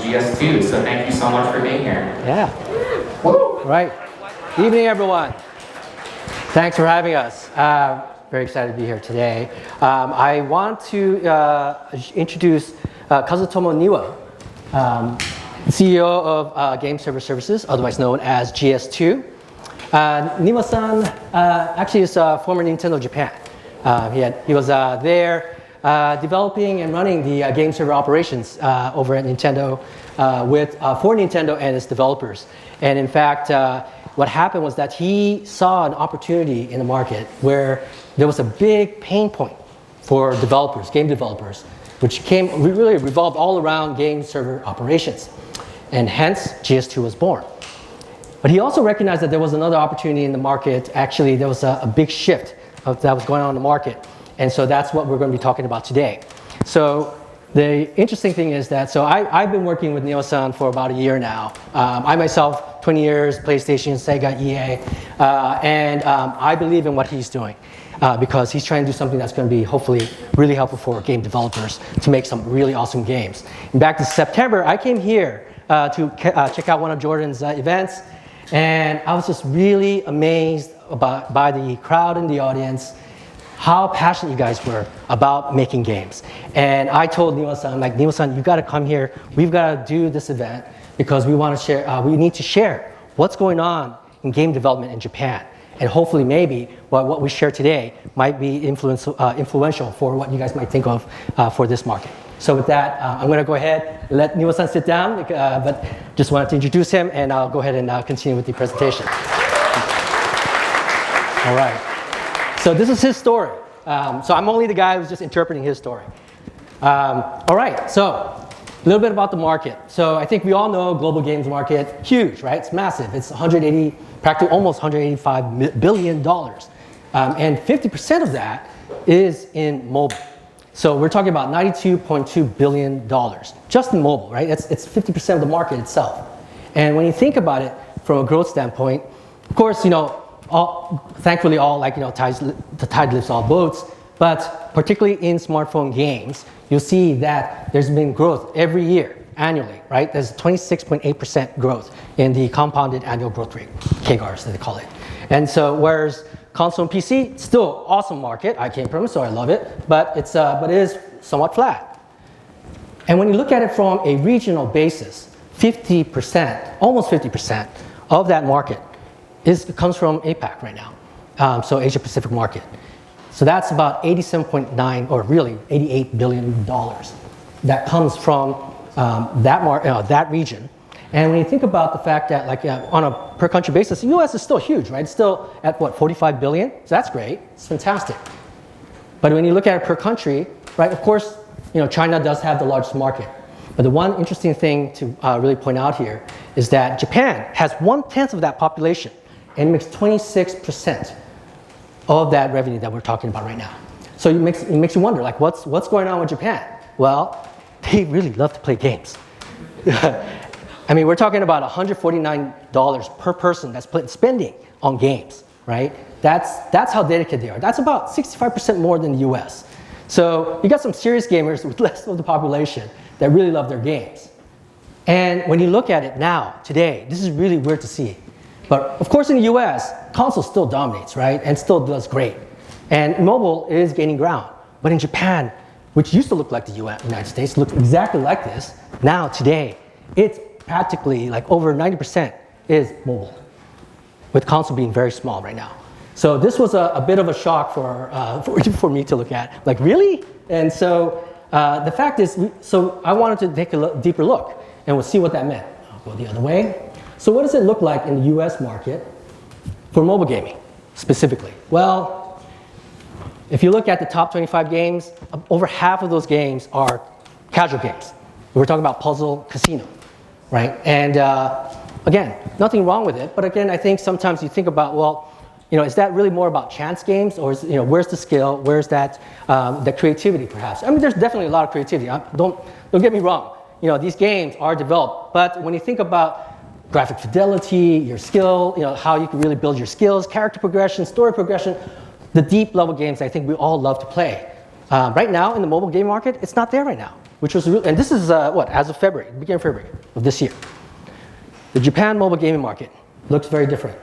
GS2. So thank you so much for being here. Yeah. Woo. Right. Evening, everyone. Thanks for having us. Very excited to be here today. I want to introduce Kazutomo Niwa, CEO of Game Server Services, otherwise known as GS2. Niwa-san actually is former Nintendo Japan. He was there developing and running the game server operations over at Nintendo for Nintendo and its developers. And in fact, what happened was that he saw an opportunity in the market where there was a big pain point for developers, game developers, which really revolved all around game server operations. And hence, GS2 was born. But he also recognized that there was another opportunity in the market. Actually, there was a big shift that was going on in the market. And so that's what we're going to be talking about today. So the interesting thing is that, I've been working with Niwa-san for about a year now. I myself, 20 years, PlayStation, Sega, EA, and I believe in what he's doing because he's trying to do something that's going to be hopefully really helpful for game developers to make some really awesome games. And back in September, I came here to check out one of Jordan's events, and I was just really amazed by the crowd in the audience, how passionate you guys were about making games. And I told Niwa-san, like, Niwa-san, you gotta come here. We've gotta do this event because we want to share, we need to share what's going on in game development in Japan. And hopefully maybe what we share today might be influential for what you guys might think of for this market. So with that, I'm gonna go ahead, let Niwa-san sit down, but just wanted to introduce him and I'll go ahead and continue with the presentation. All right. So this is his story. So I'm only the guy who's just interpreting his story. All right, so a little bit about the market. So I think we all know global games market, huge, right? It's massive. It's practically almost $185 billion. And 50% of that is in mobile. So we're talking about $92.2 billion just in mobile, right? It's 50% of the market itself. And when you think about it from a growth standpoint, of course, thankfully, the tide lifts all boats, but particularly in smartphone games, you'll see that there's been growth every year, annually, right? There's 26.8% growth in the compounded annual growth rate, CAGR, as they call it. And so, whereas console and PC, still awesome market, I came from it, so I love it, but it is somewhat flat. And when you look at it from a regional basis, 50%, almost 50% of that market comes from APAC right now, so Asia Pacific market. So that's about 87.9, or really $88 billion that comes from that region. And when you think about the fact that, on a per country basis, the US is still huge, right? It's still at 45 billion? So that's great, it's fantastic. But when you look at it per country, right, of course, China does have the largest market. But the one interesting thing to really point out here is that Japan has 1/10 of that population, and it makes 26% of that revenue that we're talking about right now. So it makes you wonder, what's going on with Japan? Well, they really love to play games. I mean, we're talking about $149 per person that's spending on games, right? That's how dedicated they are. That's about 65% more than the US. So you got some serious gamers with less of the population that really love their games. And when you look at it now, today, this is really weird to see. But of course in the US, console still dominates, right? And still does great. And mobile is gaining ground. But in Japan, which used to look like the United States, looks exactly like this, now today, it's practically over 90% is mobile, with console being very small right now. So this was a bit of a shock for me to look at. Like, really? And so the fact is, so I wanted to take a deeper look, and we'll see what that meant. I'll go the other way. So what does it look like in the US market for mobile gaming, specifically? Well, if you look at the top 25 games, over half of those games are casual games. We're talking about puzzle, casino, right? And again, nothing wrong with it, but again, I think sometimes you think about, well, is that really more about chance games, or is, where's the skill, where's that the creativity, perhaps? I mean, there's definitely a lot of creativity. Don't get me wrong. These games are developed, but when you think about graphic fidelity, your skill, how you can really build your skills, character progression, story progression, the deep level games I think we all love to play. Right now in the mobile game market, it's not there right now. which was, and this is as of February, beginning of February of this year. The Japan mobile gaming market looks very different.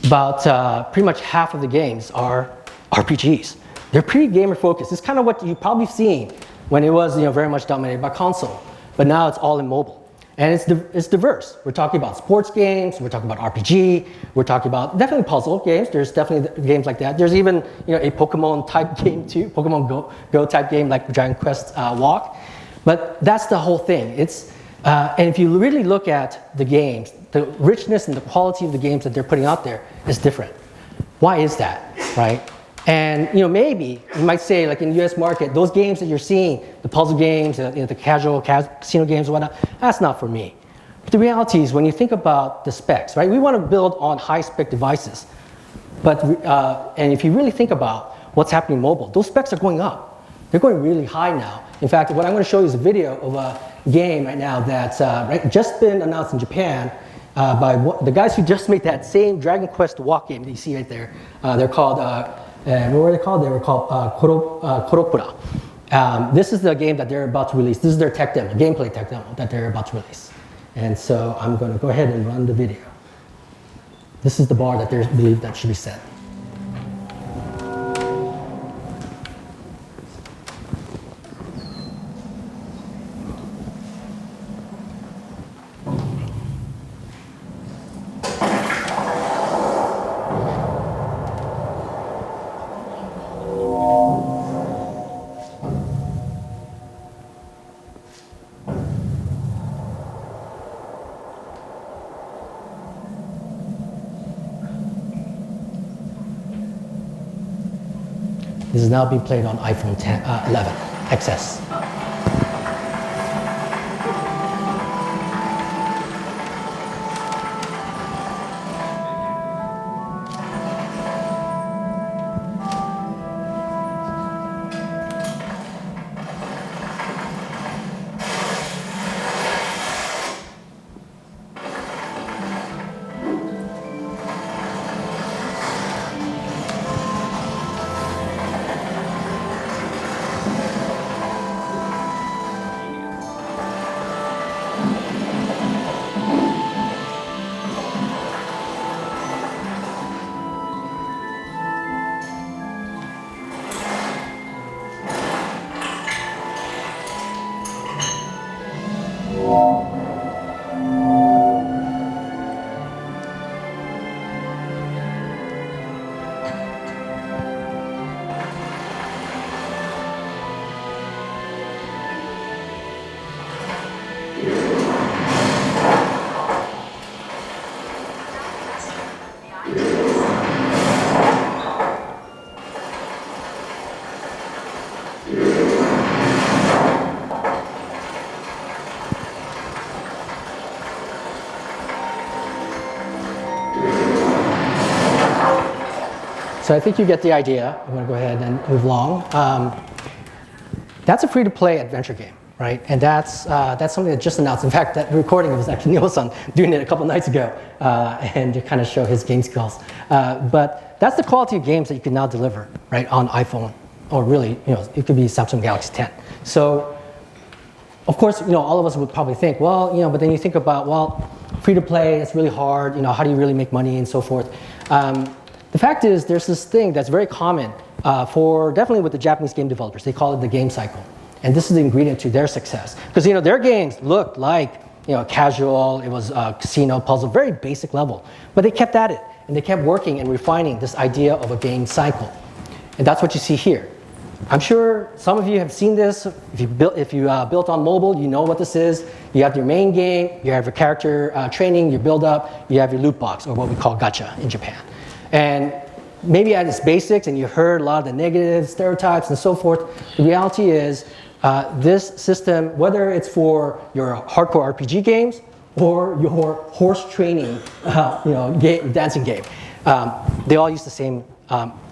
About pretty much half of the games are RPGs. They're pretty gamer focused. It's kind of what you've probably seen when it was very much dominated by console, but now it's all in mobile. And it's diverse. We're talking about sports games, we're talking about RPG, we're talking about definitely puzzle games. There's definitely games like that. There's even a Pokemon type game too, Pokemon Go type game like Dragon Quest Walk. But that's the whole thing. And if you really look at the games, the richness and the quality of the games that they're putting out there is different. Why is that, right? And maybe you might say, like in the US market, those games that you're seeing, the puzzle games, the casual casino games and whatnot, that's not for me. But the reality is when you think about the specs, right? We want to build on high spec devices. But, and if you really think about what's happening mobile, those specs are going up. They're going really high now. In fact, what I'm going to show you is a video of a game right now that's just been announced in Japan by the guys who just made that same Dragon Quest Walk game that you see right there. They're called, what were they called? They were called Koropura. This is the game that they're about to release. This is their tech demo, gameplay tech demo that they're about to release. And so I'm going to go ahead and run the video. This is the bar that they believe that should be set. This is now being played on iPhone 11 XS. So I think you get the idea. I'm going to go ahead and move along. That's a free-to-play adventure game, right? And that's something that just announced. In fact, that recording was actually Neil-san doing it a couple nights ago, and to kind of show his game skills. But that's the quality of games that you can now deliver, right, on iPhone, or really, it could be Samsung Galaxy 10. So, of course, all of us would probably think, well, but then you think about, well, free-to-play, it's really hard. How do you really make money and so forth? The fact is, there's this thing that's very common for definitely with the Japanese game developers. They call it the game cycle. And this is the ingredient to their success. Because their games looked like casual, it was casino, puzzle, very basic level. But they kept at it, and they kept working and refining this idea of a game cycle. And that's what you see here. I'm sure some of you have seen this. If you built on mobile, you know what this is. You have your main game, you have your character training, your build up, you have your loot box, or what we call gacha in Japan. And maybe at its basics, and you heard a lot of the negative stereotypes and so forth, the reality is this system, whether it's for your hardcore RPG games or your horse training dancing game, they all use the same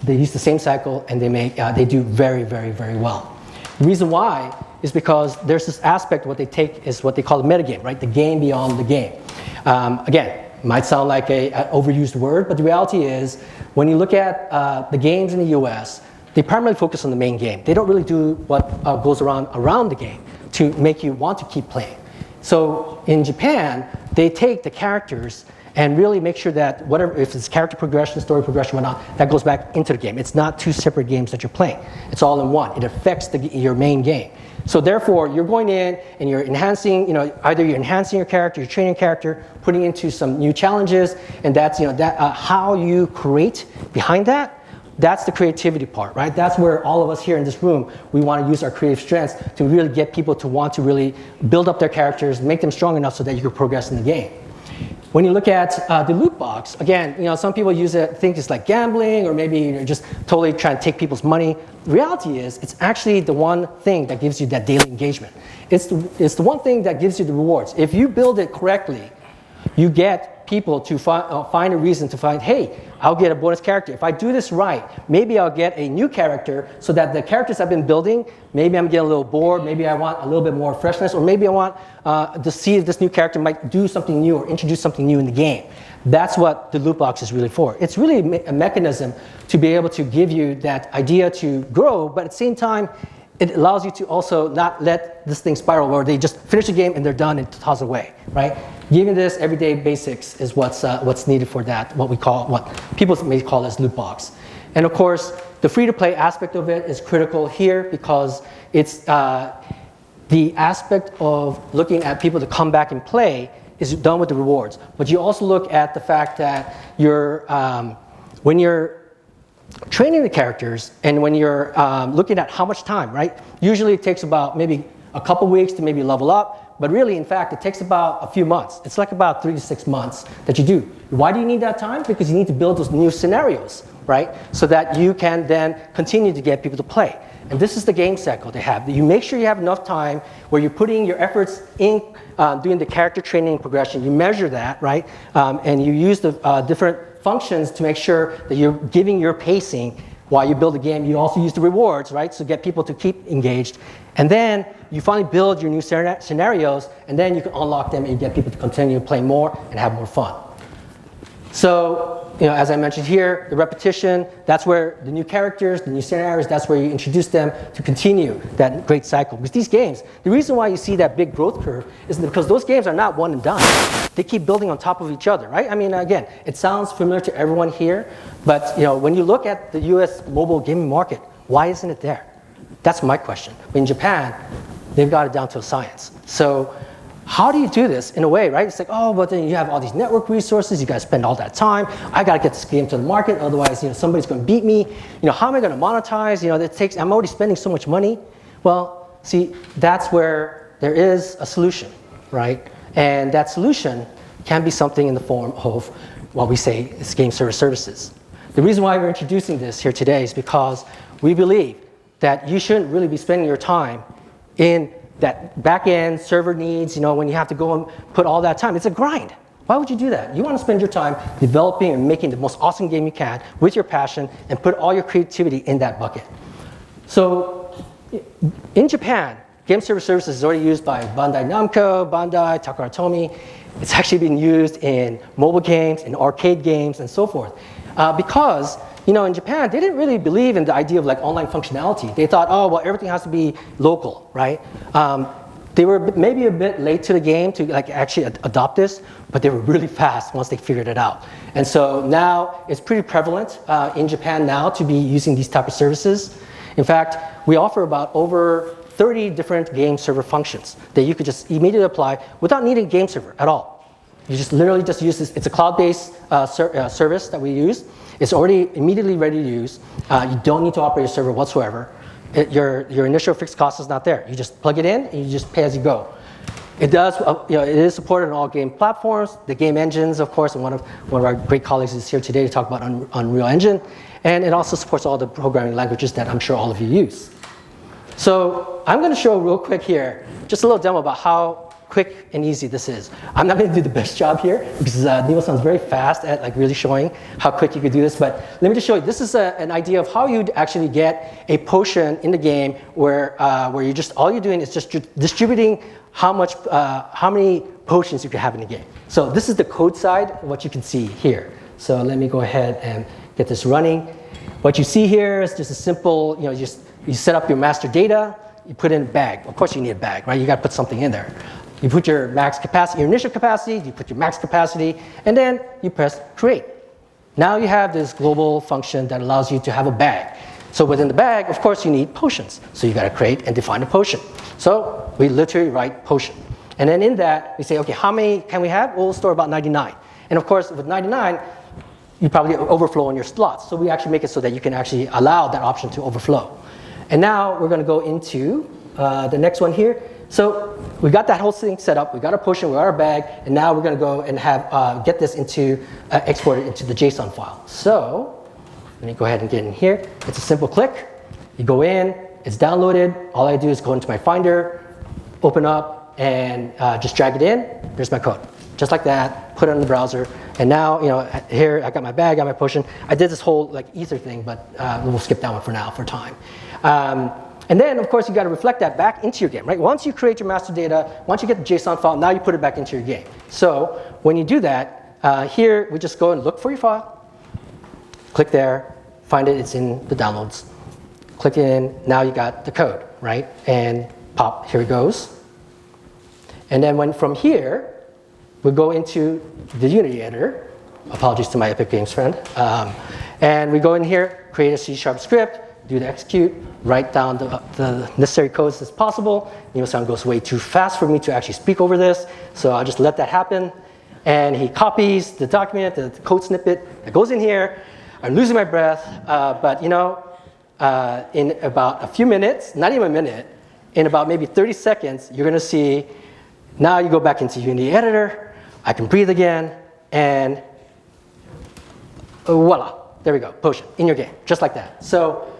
they use the same cycle, and they do very, very, very well. The reason why is because there's this aspect, what they take is what they call a metagame, right? The game beyond the game. Again, it might sound like an overused word, but the reality is when you look at the games in the US, they primarily focus on the main game. They don't really do what goes around the game to make you want to keep playing. So in Japan, they take the characters and really make sure that whatever, if it's character progression, story progression, whatnot, that goes back into the game. It's not two separate games that you're playing. It's all in one. It affects your main game. So therefore, you're going in and you're enhancing, either you're enhancing your character, you're training your character, putting into some new challenges, and that's, how you create behind that. That's the creativity part, right? That's where all of us here in this room, we want to use our creative strengths to really get people to want to really build up their characters, make them strong enough so that you can progress in the game. When you look at the loot box, again, some people think it's like gambling, or maybe you're just totally trying to take people's money. The reality is, it's actually the one thing that gives you that daily engagement. It's the one thing that gives you the rewards. If you build it correctly, you get people to find a reason to find, hey, I'll get a bonus character. If I do this right, maybe I'll get a new character, so that the characters I've been building, maybe I'm getting a little bored, maybe I want a little bit more freshness, or maybe I want to see if this new character might do something new or introduce something new in the game. That's what the loot box is really for. It's really a mechanism to be able to give you that idea to grow, but at the same time, it allows you to also not let this thing spiral where they just finish the game and they're done and toss it away, right? Giving this everyday basics is what's needed for that, what people may call as loot box. And of course, the free-to-play aspect of it is critical here, because it's the aspect of looking at people to come back and play is done with the rewards. But you also look at the fact that when you're training the characters, and when you're looking at how much time, right? Usually it takes about maybe a couple weeks to maybe level up, but really, in fact, it takes about a few months. It's like about 3 to 6 months that you do. Why do you need that time? Because you need to build those new scenarios, right? So that you can then continue to get people to play. And this is the game cycle they have. You make sure you have enough time where you're putting your efforts in doing the character training and progression. You measure that, right? And you use the different functions to make sure that you're giving your pacing while you build a game. You also use the rewards, right? So get people to keep engaged. And then you finally build your new scenarios, and then you can unlock them and you get people to continue playing more and have more fun. So, as I mentioned here, the repetition, that's where the new characters, the new scenarios, that's where you introduce them to continue that great cycle. Because these games, the reason why you see that big growth curve is because those games are not one and done. They keep building on top of each other, right? I mean, again, it sounds familiar to everyone here, but when you look at the US mobile gaming market, why isn't it there? That's my question. In Japan, they've got it down to a science. So how do you do this in a way, right? It's like, oh, but then you have all these network resources, you guys spend all that time, I gotta get this game to the market, otherwise somebody's gonna beat me. How am I gonna monetize? I'm already spending so much money. Well, see, that's where there is a solution, right? And that solution can be something in the form of what we say is game services. The reason why we're introducing this here today is because we believe that you shouldn't really be spending your time in that back-end server needs, when you have to go and put all that time. It's a grind. Why would you do that? You want to spend your time developing and making the most awesome game you can with your passion and put all your creativity in that bucket. So in Japan, game services is already used by Bandai Namco, Bandai, Takara Tomy. It's actually been used in mobile games, in arcade games, and so forth. Because in Japan, they didn't really believe in the idea of online functionality. They thought, oh, well, everything has to be local, right? They were maybe a bit late to the game to actually adopt this, but they were really fast once they figured it out. And so now it's pretty prevalent in Japan now to be using these type of services. In fact, we offer about over 30 different game server functions that you could just immediately apply without needing a game server at all. You just literally just use this. It's a cloud-based service that we use. It's already immediately ready to use. You don't need to operate a server whatsoever. Your initial fixed cost is not there. You just plug it in and you just pay as you go. It does, it is supported on all game platforms, the game engines, of course, and one of our great colleagues is here today to talk about Unreal Engine, and it also supports all the programming languages that I'm sure all of you use. So I'm going to show real quick here, just a little demo about how quick and easy this is. I'm not going to do the best job here because Neil sounds very fast at really showing how quick you could do this, but let me just show you. This is an idea of how you'd actually get a potion in the game where you just, all you're doing is just distributing how many potions you could have in the game. So this is the code side, what you can see here. So let me go ahead and get this running. What you see here is just a simple, you set up your master data, you put in a bag. Of course you need a bag, right? You got to put something in there. You put your max capacity, your initial capacity, you put your max capacity, and then you press create. Now you have this global function that allows you to have a bag. So within the bag, of course, you need potions. So you got to create and define a potion. So we literally write potion. And then in that, we say, okay, how many can we have? We'll store about 99. And of course, with 99, you probably overflow on your slots. So we actually make it so that you can actually allow that option to overflow. And now we're going to go into the next one here. So we got that whole thing set up. We got our potion, we got our bag, and now we're going to go and have get this into exported into the JSON file. So let me go ahead and get in here. It's a simple click. You go in, it's downloaded. All I do is go into my Finder, open up, and just drag it in. There's my code, just like that. Put it in the browser, and now here I got my bag, got my potion. I did this whole like ether thing, but we'll skip that one for now for time. And then, of course, you got to reflect that back into your game, right? Once you create your master data, once you get the JSON file, now you put it back into your game. So when you do that, here we just go and look for your file. Click there, find it, it's in the downloads. Click in, now you got the code, right? And pop, here it goes. And then from here, we go into the Unity editor. Apologies to my Epic Games friend. And we go in here, create a C# script, do the execute, write down the necessary codes as possible. Sound goes way too fast for me to actually speak over this, so I'll just let that happen. And he copies the document, the code snippet that goes in here. I'm losing my breath, but in about a few minutes, not even a minute, in about maybe 30 seconds, you're gonna see, now you go back into Unity editor, I can breathe again, and voila, there we go, potion, in your game, just like that. So,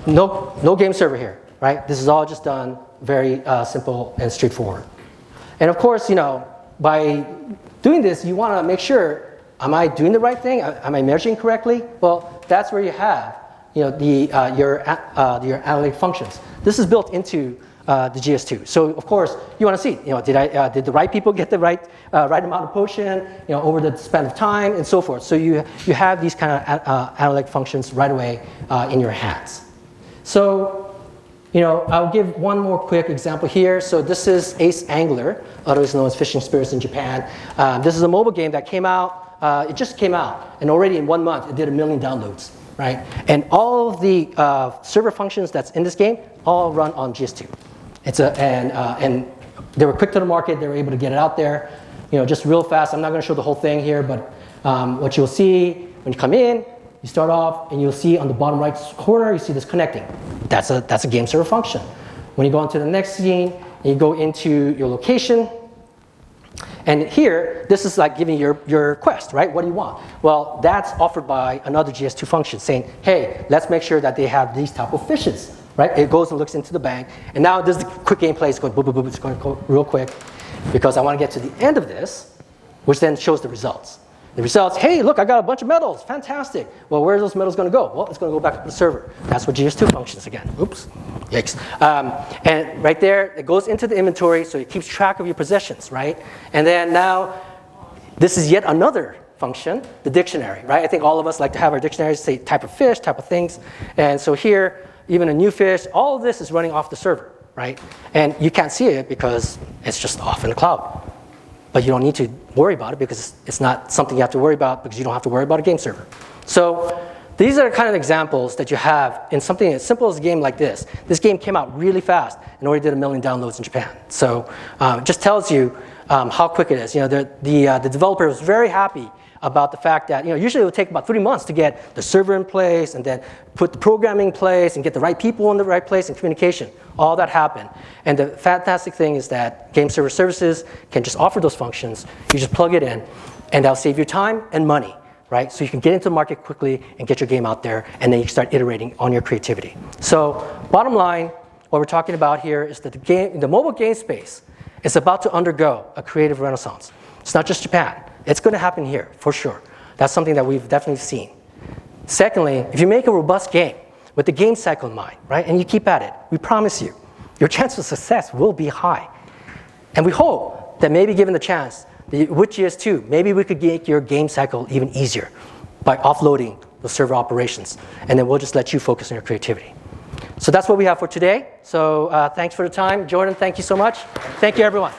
no game server here, right? This is all just done very simple and straightforward. And of course, by doing this, you want to make sure, am I doing the right thing? Am I measuring correctly? Well, that's where you have your analytic functions. This is built into the GS2. So of course, you want to see, did the right people get the right amount of potion, over the span of time, and so forth. So you have these kind of analytic functions right away in your hands. So, I'll give one more quick example here. So this is Ace Angler, otherwise known as Fishing Spirits in Japan. This is a mobile game that came out. It just came out, and already in 1 month, it did 1 million downloads, right? And all of the server functions that's in this game all run on GS2. And they were quick to the market. They were able to get it out there, just real fast. I'm not going to show the whole thing here, but what you'll see when you come in, you start off, and you'll see on the bottom right corner, you see this connecting. That's a game server function. When you go into the next scene, and you go into your location, and here, this is like giving your quest, right? What do you want? Well, that's offered by another GS2 function saying, hey, let's make sure that they have these type of fishes, right? It goes and looks into the bank, and now this is the quick gameplay. It's going boop, boop, boop. It's going to go real quick because I want to get to the end of this, which then shows the results. The results, hey, look, I got a bunch of medals. Fantastic. Well, where are those medals going to go? Well, it's going to go back to the server. That's what GS2 functions again. Oops. Yikes. And right there, it goes into the inventory, so it keeps track of your possessions, right? And then now, this is yet another function, the dictionary, right? I think all of us like to have our dictionaries say type of fish, type of things. And so here, even a new fish, all of this is running off the server, right? And you can't see it because it's just off in the cloud. But you don't need to worry about it because it's not something you have to worry about because you don't have to worry about a game server. So these are kind of examples that you have in something as simple as a game like this. This game came out really fast and already did 1 million downloads in Japan. So it just tells you how quick it is. The developer was very happy about the fact that usually it would take about 3 months to get the server in place and then put the programming in place and get the right people in the right place and communication. All that happened. And the fantastic thing is that game server services can just offer those functions. You just plug it in, and that'll save you time and money, right? So you can get into the market quickly and get your game out there, and then you can start iterating on your creativity. So bottom line, what we're talking about here is that the mobile game space is about to undergo a creative renaissance. It's not just Japan. It's going to happen here, for sure. That's something that we've definitely seen. Secondly, if you make a robust game with the game cycle in mind, right, and you keep at it, we promise you, your chance of success will be high. And we hope that maybe given the chance, with GS2, maybe we could make your game cycle even easier by offloading those server operations. And then we'll just let you focus on your creativity. So that's what we have for today. So thanks for the time. Jordan, thank you so much. Thank you, everyone.